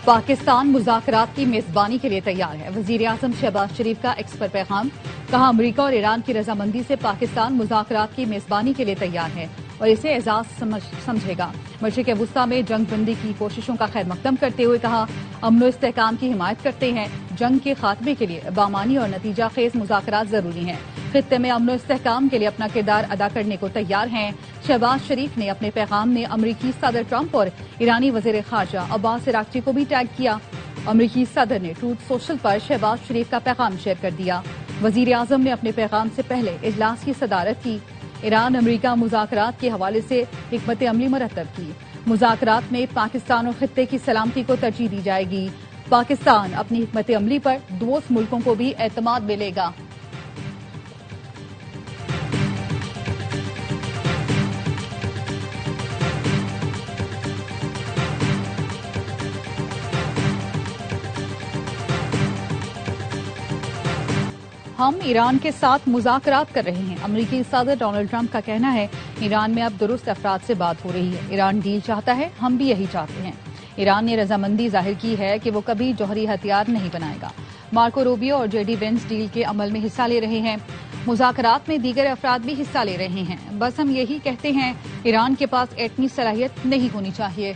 پاکستان مذاکرات کی میزبانی کے لیے تیار ہے۔ وزیر اعظم شہباز شریف کا ایکس پر پیغام، کہا امریکہ اور ایران کی رضامندی سے پاکستان مذاکرات کی میزبانی کے لیے تیار ہے اور اسے اعزاز سمجھے گا۔ مشرق وسطی میں جنگ بندی کی کوششوں کا خیر مقدم کرتے ہوئے کہا امن و استحکام کی حمایت کرتے ہیں، جنگ کے خاتمے کے لیے بامانی اور نتیجہ خیز مذاکرات ضروری ہیں، خطے میں امن و استحکام کے لیے اپنا کردار ادا کرنے کو تیار ہیں۔ شہباز شریف نے اپنے پیغام میں امریکی صدر ٹرمپ اور ایرانی وزیر خارجہ عباس اراغچی کو بھی ٹیگ کیا۔ امریکی صدر نے ٹروتھ سوشل پر شہباز شریف کا پیغام شیئر کر دیا۔ وزیر اعظم نے اپنے پیغام سے پہلے اجلاس کی صدارت کی۔ ایران امریکہ مذاکرات کے حوالے سے حکمت عملی مرتب کی۔ مذاکرات میں پاکستان اور خطے کی سلامتی کو ترجیح دی جائے گی۔ پاکستان اپنی حکمت عملی پر دوست ملکوں کو بھی اعتماد ملے گا۔ ہم ایران کے ساتھ مذاکرات کر رہے ہیں۔ امریکی صدر ڈونلڈ ٹرمپ کا کہنا ہے ایران میں اب درست افراد سے بات ہو رہی ہے۔ ایران ڈیل چاہتا ہے، ہم بھی یہی چاہتے ہیں۔ ایران نے رضامندی ظاہر کی ہے کہ وہ کبھی جوہری ہتھیار نہیں بنائے گا۔ مارکو روبیو اور جے ڈی وینس ڈیل کے عمل میں حصہ لے رہے ہیں۔ مذاکرات میں دیگر افراد بھی حصہ لے رہے ہیں۔ بس ہم یہی کہتے ہیں ایران کے پاس ایٹمی صلاحیت نہیں ہونی چاہیے۔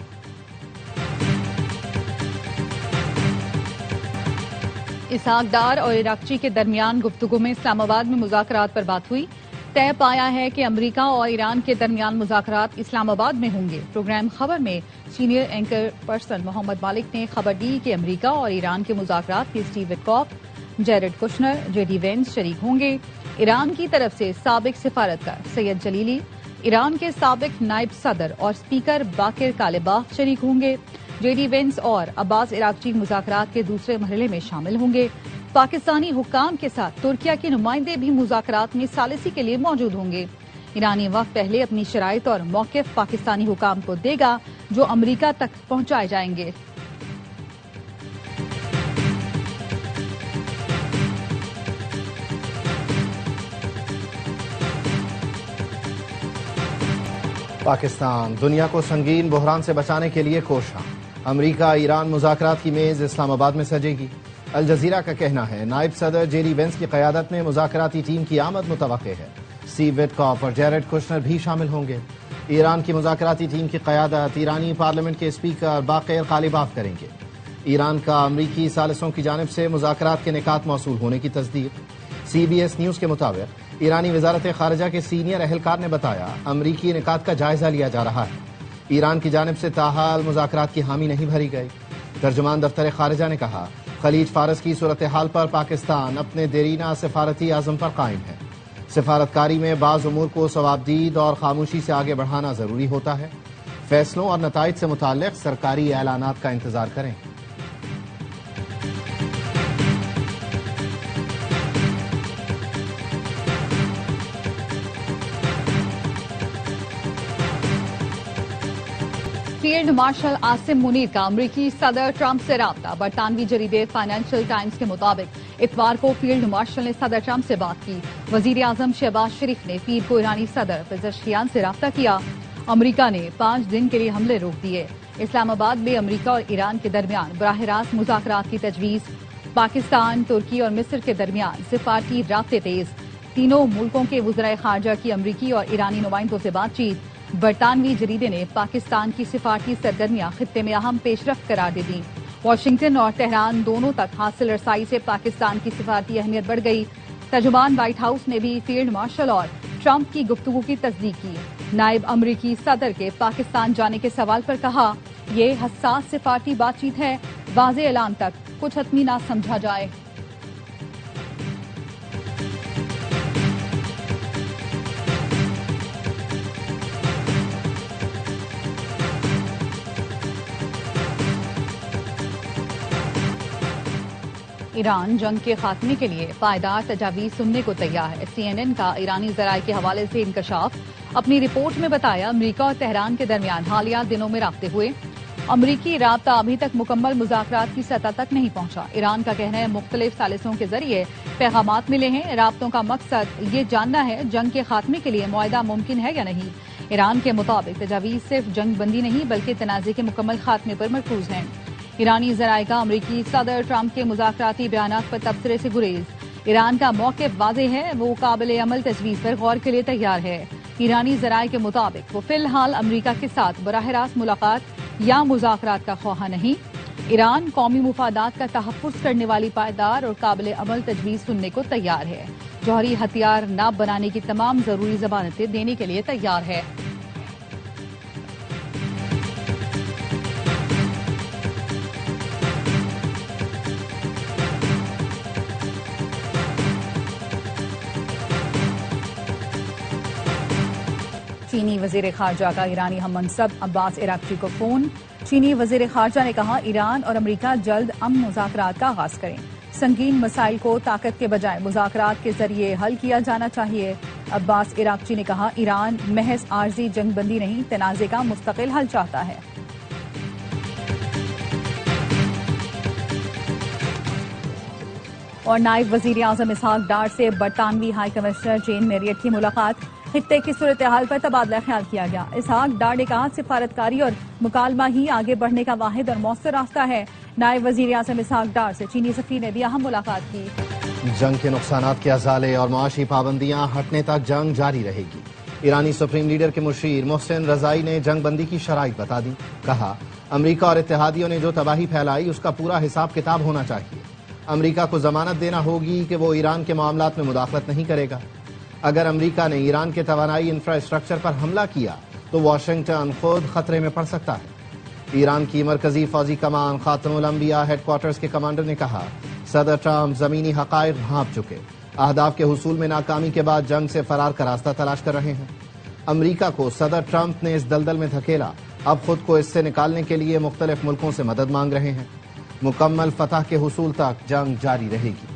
اسحاق ڈار اور اراغچی کے درمیان گفتگو میں اسلام آباد میں مذاکرات پر بات ہوئی۔ طے پایا ہے کہ امریکہ اور ایران کے درمیان مذاکرات اسلام آباد میں ہوں گے۔ پروگرام خبر میں سینئر اینکر پرسن محمد مالک نے خبر دی کہ امریکہ اور ایران کے مذاکرات میں Steve Witkoff, Jared Kushner, J D Vance شریک ہوں گے۔ ایران کی طرف سے سابق سفارتکار سید جلیلی، ایران کے سابق نائب صدر اور اسپیکر باقر کالباف شریک ہوں گے۔ جے ڈی وینس اور عباس اراغچی مذاکرات کے دوسرے مرحلے میں شامل ہوں گے۔ پاکستانی حکام کے ساتھ ترکیہ کے نمائندے بھی مذاکرات میں ثالثی کے لیے موجود ہوں گے۔ ایرانی وفد پہلے اپنی شرائط اور موقف پاکستانی حکام کو دے گا جو امریکہ تک پہنچائے جائیں گے۔ پاکستان دنیا کو سنگین بحران سے بچانے کے لیے کوشاں۔ امریکہ ایران مذاکرات کی میز اسلام آباد میں سجے گی۔ الجزیرہ کا کہنا ہے نائب صدر جے ڈی وینس کی قیادت میں مذاکراتی ٹیم کی آمد متوقع ہے۔ اسٹیو وٹکاف اور جیرڈ کشنر بھی شامل ہوں گے۔ ایران کی مذاکراتی ٹیم کی قیادت ایرانی پارلیمنٹ کے اسپیکر باقر کالباف کریں گے۔ ایران کا امریکی ثالثوں کی جانب سے مذاکرات کے نکات موصول ہونے کی تصدیق۔ سی بی ایس نیوز کے مطابق ایرانی وزارت خارجہ کے سینئر اہلکار نے بتایا امریکی نکات کا جائزہ لیا جا رہا ہے۔ ایران کی جانب سے تاحال مذاکرات کی حامی نہیں بھری گئی۔ ترجمان دفتر خارجہ نے کہا خلیج فارس کی صورتحال پر پاکستان اپنے دیرینہ سفارتی عزم پر قائم ہے۔ سفارتکاری میں بعض امور کو ثوابدید اور خاموشی سے آگے بڑھانا ضروری ہوتا ہے۔ فیصلوں اور نتائج سے متعلق سرکاری اعلانات کا انتظار کریں۔ فیلڈ مارشل عاصم منیر کا امریکی صدر ٹرمپ سے رابطہ۔ برطانوی جریدے فائنینشل ٹائمز کے مطابق اتوار کو فیلڈ مارشل نے صدر ٹرمپ سے بات کی۔ وزیر اعظم شہباز شریف نے پیر کو ایرانی صدر پزشکیان سے رابطہ کیا۔ امریکہ نے 5 دن کے لیے حملے روک دیے۔ اسلام آباد میں امریکہ اور ایران کے درمیان براہ راست مذاکرات کی تجویز۔ پاکستان، ترکی اور مصر کے درمیان سفارتی رابطے تیز۔ تینوں ملکوں کے وزرائے خارجہ کی امریکی اور ایرانی نمائندوں سے بات چیت۔ برطانوی جریدے نے پاکستان کی سفارتی سرگرمیاں خطے میں اہم پیش رفت قرار دے دیں۔ واشنگٹن اور تہران دونوں تک حاصل رسائی سے پاکستان کی سفارتی اہمیت بڑھ گئی۔ ترجمان وائٹ ہاؤس نے بھی فیلڈ مارشل اور ٹرمپ کی گفتگو کی تصدیق کی۔ نائب امریکی صدر کے پاکستان جانے کے سوال پر کہا یہ حساس سفارتی بات چیت ہے، واضح اعلان تک کچھ حتمی نہ سمجھا جائے۔ ایران جنگ کے خاتمے کے لیے پائیدار تجاویز سننے کو تیار ہے۔ CNN کا ایرانی ذرائع کے حوالے سے انکشاف اپنی رپورٹ میں بتایا امریکہ اور تہران کے درمیان حالیہ دنوں میں رابطے ہوئے۔ امریکی رابطہ ابھی تک مکمل مذاکرات کی سطح تک نہیں پہنچا۔ ایران کا کہنا ہے مختلف ثالثوں کے ذریعے پیغامات ملے ہیں۔ رابطوں کا مقصد یہ جاننا ہے جنگ کے خاتمے کے لیے معاہدہ ممکن ہے یا نہیں۔ ایران کے مطابق تجاویز صرف جنگ بندی نہیں بلکہ تنازع کے مکمل خاتمے پر مرکوز ہیں۔ ایرانی ذرائع کا امریکی صدر ٹرمپ کے مذاکراتی بیانات پر تبصرے سے گریز۔ ایران کا موقف واضح ہے، وہ قابل عمل تجویز پر غور کے لیے تیار ہے۔ ایرانی ذرائع کے مطابق وہ فی الحال امریکہ کے ساتھ براہ راست ملاقات یا مذاکرات کا خواہاں نہیں۔ ایران قومی مفادات کا تحفظ کرنے والی پائیدار اور قابل عمل تجویز سننے کو تیار ہے۔ جوہری ہتھیار نہ بنانے کی تمام ضروری ضمانتیں دینے کے لیے تیار ہے۔ چینی وزیر خارجہ کا ایرانی ہم منصب عباس عراقچی کو فون۔ چینی وزیر خارجہ نے کہا ایران اور امریکہ جلد امن مذاکرات کا آغاز کریں۔ سنگین مسائل کو طاقت کے بجائے مذاکرات کے ذریعے حل کیا جانا چاہیے۔ عباس عراقچی نے کہا ایران محض عارضی جنگ بندی نہیں، تنازع کا مستقل حل چاہتا ہے۔ اور نائب وزیر اعظم اسحاق ڈار سے برطانوی ہائی کمشنر جین میریٹ کی ملاقات۔ خطے کی صورتحال پر تبادلہ خیال کیا گیا۔ اسحاق ڈار نے کہا سفارتکاری اور مکالمہ ہی آگے بڑھنے کا واحد اور مؤثر راستہ ہے۔ نائب وزیر اعظم اسحاق ڈار سے چینی سفیر نے بھی اہم ملاقات کی۔ جنگ کے نقصانات کے ازالے اور معاشی پابندیاں ہٹنے تک جنگ جاری رہے گی۔ ایرانی سپریم لیڈر کے مشیر محسن رضائی نے جنگ بندی کی شرائط بتا دی۔ کہا امریکہ اور اتحادیوں نے جو تباہی پھیلائی اس کا پورا حساب کتاب ہونا چاہیے۔ امریکہ کو ضمانت دینا ہوگی کہ وہ ایران کے معاملات میں مداخلت نہیں کرے گا۔ اگر امریکہ نے ایران کے توانائی انفراسٹرکچر پر حملہ کیا تو واشنگٹن خود خطرے میں پڑ سکتا ہے۔ ایران کی مرکزی فوجی کمان خاتم الانبیاء ہیڈ کوارٹرز کے کمانڈر نے کہا صدر ٹرمپ زمینی حقائق بھانپ چکے، اہداف کے حصول میں ناکامی کے بعد جنگ سے فرار کا راستہ تلاش کر رہے ہیں۔ امریکہ کو صدر ٹرمپ نے اس دلدل میں دھکیلا، اب خود کو اس سے نکالنے کے لیے مختلف ملکوں سے مدد مانگ رہے ہیں۔ مکمل فتح کے حصول تک جنگ جاری رہے گی۔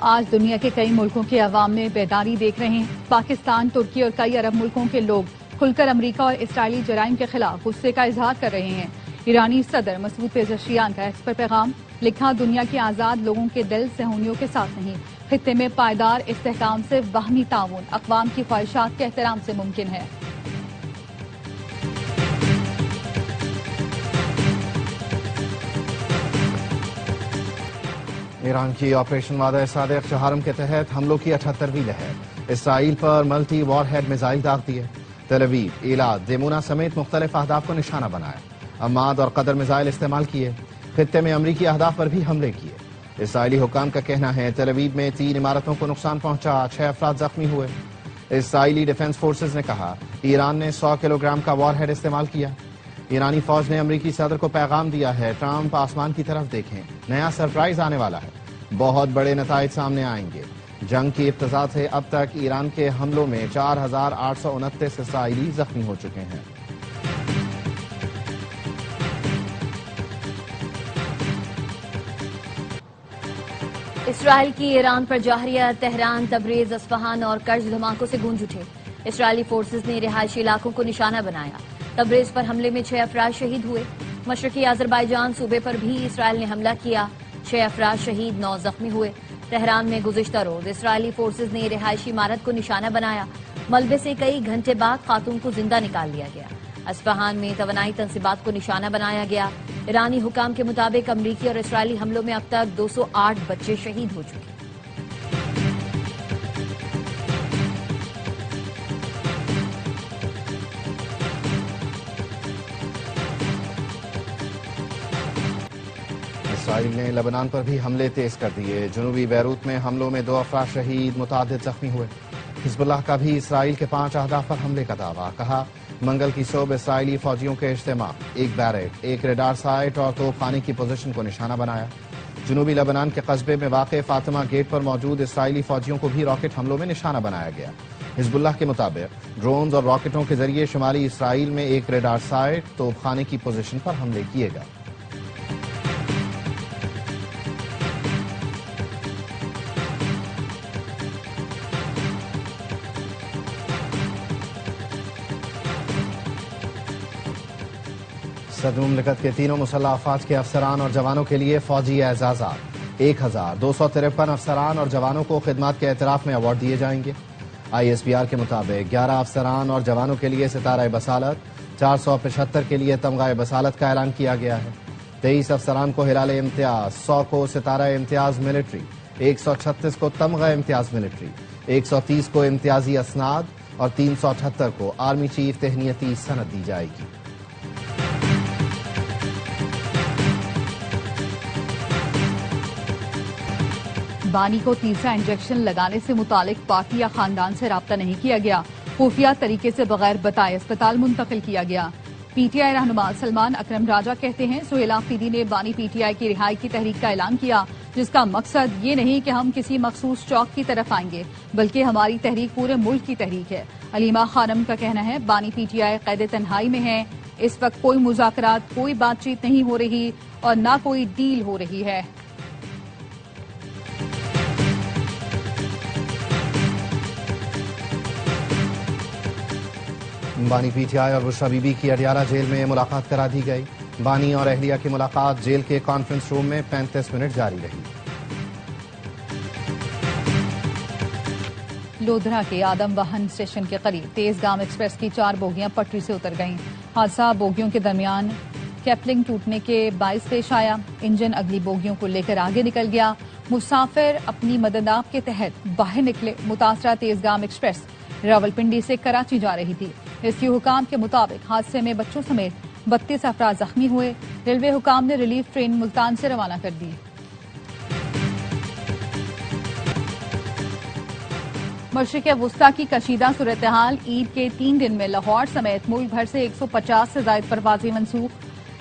آج دنیا کے کئی ملکوں کے عوام میں بیداری دیکھ رہے ہیں۔ پاکستان، ترکی اور کئی عرب ملکوں کے لوگ کھل کر امریکہ اور اسرائیلی جرائم کے خلاف غصے کا اظہار کر رہے ہیں۔ ایرانی صدر مسعود پزشکیان کا ایکس پر پیغام، لکھا دنیا کے آزاد لوگوں کے دل صہیونیوں کے ساتھ نہیں، خطے میں پائیدار استحکام سے باہمی تعاون اقوام کی خواہشات کے احترام سے ممکن ہے۔ ایران کی آپریشن وعدہ صادق چہارم کے تحت حملوں کی 78ویں لہر، اسرائیل پر ملٹی وار ہیڈ میزائل داغ دیے۔ تل ابیب، ایلات، دیمونا سمیت مختلف اہداف کو نشانہ بنایا۔ عماد اور قدر میزائل استعمال کیے، خطے میں امریکی اہداف پر بھی حملے کیے۔ اسرائیلی حکام کا کہنا ہے تل ابیب میں 3 عمارتوں کو نقصان پہنچا، 6 افراد زخمی ہوئے۔ اسرائیلی ڈیفنس فورسز نے کہا ایران نے 100 کلو گرام کا وار ہیڈ استعمال کیا۔ ایرانی فوج نے امریکی صدر کو پیغام دیا ہے ٹرمپ آسمان کی طرف دیکھیں، نیا سرپرائز آنے والا ہے، بہت بڑے نتائج سامنے آئیں گے۔ جنگ کی ابتدا سے اب تک ایران کے حملوں میں 4829 اسرائیلی زخمی ہو چکے ہیں۔ اسرائیل کی ایران پر جاریہ تہران، تبریز، اصفہان اور کرج دھماکوں سے گونج اٹھے۔ اسرائیلی فورسز نے رہائشی علاقوں کو نشانہ بنایا۔ تبریز پر حملے میں 6 افراد شہید ہوئے۔ مشرقی آذربائیجان صوبے پر بھی اسرائیل نے حملہ کیا، 6 افراد شہید، 9 زخمی ہوئے۔ تہران میں گزشتہ روز اسرائیلی فورسز نے رہائشی عمارت کو نشانہ بنایا، ملبے سے کئی گھنٹے بعد خاتون کو زندہ نکال لیا گیا۔ اصفہان میں توانائی تنصیبات کو نشانہ بنایا گیا۔ ایرانی حکام کے مطابق امریکی اور اسرائیلی حملوں میں اب تک 208 بچے شہید ہو چکے۔ اسرائیل نے لبنان پر بھی حملے تیز کر دیے۔ جنوبی بیروت میں حملوں میں 2 افراد شہید، متعدد زخمی ہوئے۔ حزب اللہ کا بھی اسرائیل کے 5 اہداف پر حملے کا دعویٰ، کہا منگل کی صبح اسرائیلی فوجیوں کے اجتماع، ایک بیرک، ایک ریڈار سائٹ اور توپ خانے کی پوزیشن کو نشانہ بنایا۔ جنوبی لبنان کے قصبے میں واقع فاطمہ گیٹ پر موجود اسرائیلی فوجیوں کو بھی راکٹ حملوں میں نشانہ بنایا گیا۔ حزب اللہ کے مطابق ڈرونز اور راکٹوں کے ذریعے شمالی اسرائیل میں ایک ریڈار سائٹ، توپ خانے کی پوزیشن پر حملے کیے گئے۔ صدر مملکت کے تینوں مسلح افواج کے افسران اور جوانوں کے لیے فوجی اعزازات 1253 افسران اور جوانوں کو خدمات کے اعتراف میں ایوارڈ دیے جائیں گے۔ ISPR کے مطابق 11 افسران اور جوانوں کے لیے ستارہ بصالت، 475 کے لیے تمغہ بصالت کا اعلان کیا گیا ہے۔ 23 افسران کو ہلال امتیاز، 100 کو ستارہ امتیاز ملٹری، 136 کو تمغہ امتیاز ملٹری، 130 کو امتیازی اسناد اور 378 کو آرمی چیف تہنیتی سند دی جائے گی۔ بانی کو تیسرا انجیکشن لگانے سے متعلق پارٹی یا خاندان سے رابطہ نہیں کیا گیا، خفیہ طریقے سے بغیر بتائے اسپتال منتقل کیا گیا۔ PTI رہنما سلمان اکرم راجہ کہتے ہیں سہیل آفریدی نے بانی PTI کی رہائی کی تحریک کا اعلان کیا، جس کا مقصد یہ نہیں کہ ہم کسی مخصوص چوک کی طرف آئیں گے، بلکہ ہماری تحریک پورے ملک کی تحریک ہے۔ علیمہ خانم کا کہنا ہے بانی PTI قید تنہائی میں ہے، اس وقت کوئی مذاکرات، کوئی بات چیت نہیں ہو رہی اور نہ کوئی ڈیل ہو رہی ہے۔ بانی PTI اور بشرا بی بی کی اڈیالہ جیل میں ملاقات کرا دی گئی۔ بانی اور اہلیہ کی ملاقات جیل کے کانفرنس روم میں 35 منٹ جاری رہی۔ لودھرا کے آدم واہن اسٹیشن کے قریب تیز گام ایکسپریس کی 4 بوگیاں پٹری سے اتر گئیں۔ حادثہ بوگیوں کے درمیان کیپلنگ ٹوٹنے کے باعث پیش آیا، انجن اگلی بوگیوں کو لے کر آگے نکل گیا۔ مسافر اپنی مددآب کے تحت باہر نکلے۔ متاثرہ تیز گام ایکسپریس راولپنڈی سے کراچی جا رہی تھی۔ ریسکیو حکام کے مطابق حادثے میں بچوں سمیت 32 افراد زخمی ہوئے۔ ریلوے حکام نے ریلیف ٹرین ملتان سے روانہ کر دی۔ مشرق وسطی کی کشیدہ صورتحال، عید کے 3 دن میں لاہور سمیت ملک بھر سے 150 سے زائد پروازیں منسوخ۔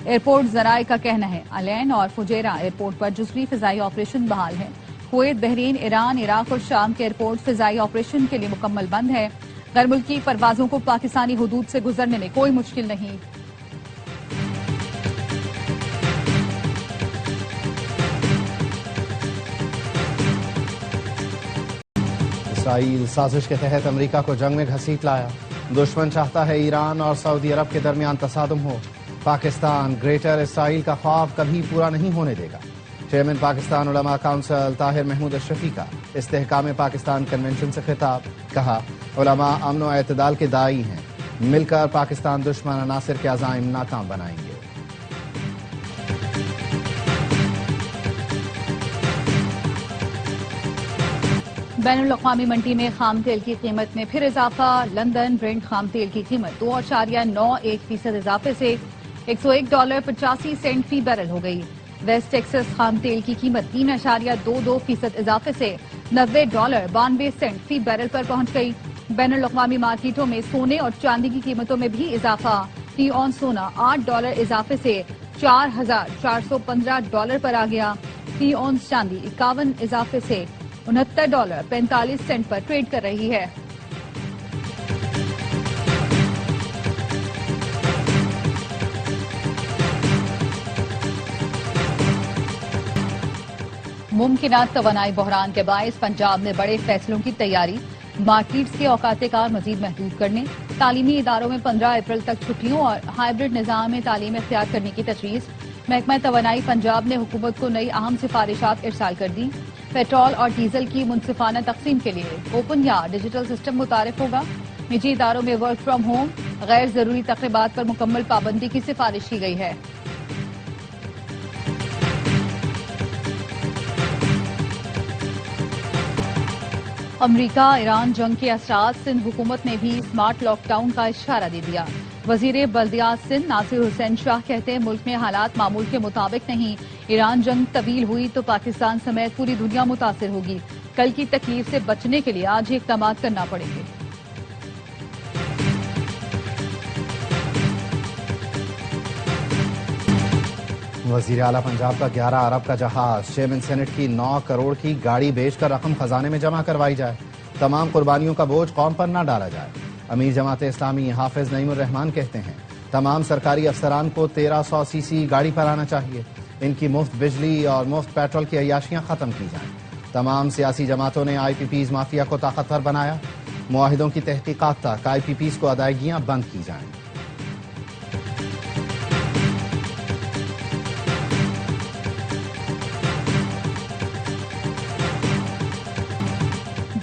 ایئرپورٹ ذرائع کا کہنا ہے الین اور فجیرہ ایئرپورٹ پر جزوی فضائی آپریشن بحال ہے۔ کویت، بحرین، ایران، عراق اور شام کے ایئرپورٹ فضائی آپریشن کے لیے مکمل بند ہے۔ غیر ملکی پروازوں کو پاکستانی حدود سے گزرنے میں کوئی مشکل نہیں۔ اسرائیل سازش کے تحت امریکہ کو جنگ میں گھسیٹ لایا۔ دشمن چاہتا ہے ایران اور سعودی عرب کے درمیان تصادم ہو۔ پاکستان گریٹر اسرائیل کا خواب کبھی پورا نہیں ہونے دے گا۔ چیئرمین پاکستان علماء کونسل طاہر محمود اشرفی کا استحکام پاکستان کنونشن سے خطاب، کہا علماء امن و اعتدال کے داعی ہیں، مل کر پاکستان دشمن عناصر کے عزائم ناکام بنائیں گے۔ بین الاقوامی منڈی میں خام تیل کی قیمت میں پھر اضافہ۔ لندن برنٹ خام تیل کی قیمت 2.91% اضافے سے $101.85 فی بیرل ہو گئی۔ ویسٹ ٹیکسس خام تیل کی قیمت 3.22% اضافے سے $90.92 فی بیرل پر پہنچ گئی۔ بین الاقوامی مارکیٹوں میں سونے اور چاندی کی قیمتوں میں بھی اضافہ۔ فی اونس سونا $8 اضافے سے $4,415 پر آ گیا۔ فی اونس چاندی 51 اضافے سے $69.45 پر ٹریڈ کر رہی ہے۔ ممکنہ توانائی بحران کے باعث پنجاب میں بڑے فیصلوں کی تیاری۔ مارکیٹس کے اوقات کار مزید محدود کرنے، تعلیمی اداروں میں 15 اپریل تک چھٹیوں اور ہائبرڈ نظام میں تعلیم اختیار کرنے کی تجویز۔ محکمہ توانائی پنجاب نے حکومت کو نئی اہم سفارشات ارسال کر دی۔ پیٹرول اور ڈیزل کی منصفانہ تقسیم کے لیے اوپن یا ڈیجیٹل سسٹم متعارف ہوگا۔ نجی اداروں میں ورک فرام ہوم، غیر ضروری تقریبات پر مکمل پابندی کی سفارش کی گئی ہے۔ امریکہ ایران جنگ کے اثرات، سندھ حکومت نے بھی اسمارٹ لاک ڈاؤن کا اشارہ دے دیا۔ وزیر بلدیات سندھ ناصر حسین شاہ کہتے ہیں ملک میں حالات معمول کے مطابق نہیں، ایران جنگ طویل ہوئی تو پاکستان سمیت پوری دنیا متاثر ہوگی۔ کل کی تکلیف سے بچنے کے لیے آج ہی اقدامات کرنا پڑیں گے۔ وزیر اعلیٰ پنجاب کا 11 ارب کا جہاز، چیئرمین سینٹ کی 9 کروڑ کی گاڑی بیچ کر رقم خزانے میں جمع کروائی جائے، تمام قربانیوں کا بوجھ قوم پر نہ ڈالا جائے۔ امیر جماعت اسلامی حافظ نعیم الرحمان کہتے ہیں تمام سرکاری افسران کو 1300 cc گاڑی پر آنا چاہیے، ان کی مفت بجلی اور مفت پیٹرول کی عیاشیاں ختم کی جائیں۔ تمام سیاسی جماعتوں نے IPPs مافیا کو طاقتور بنایا، معاہدوں کی تحقیقات تک IPPs کو ادائیگیاں بند کی جائیں۔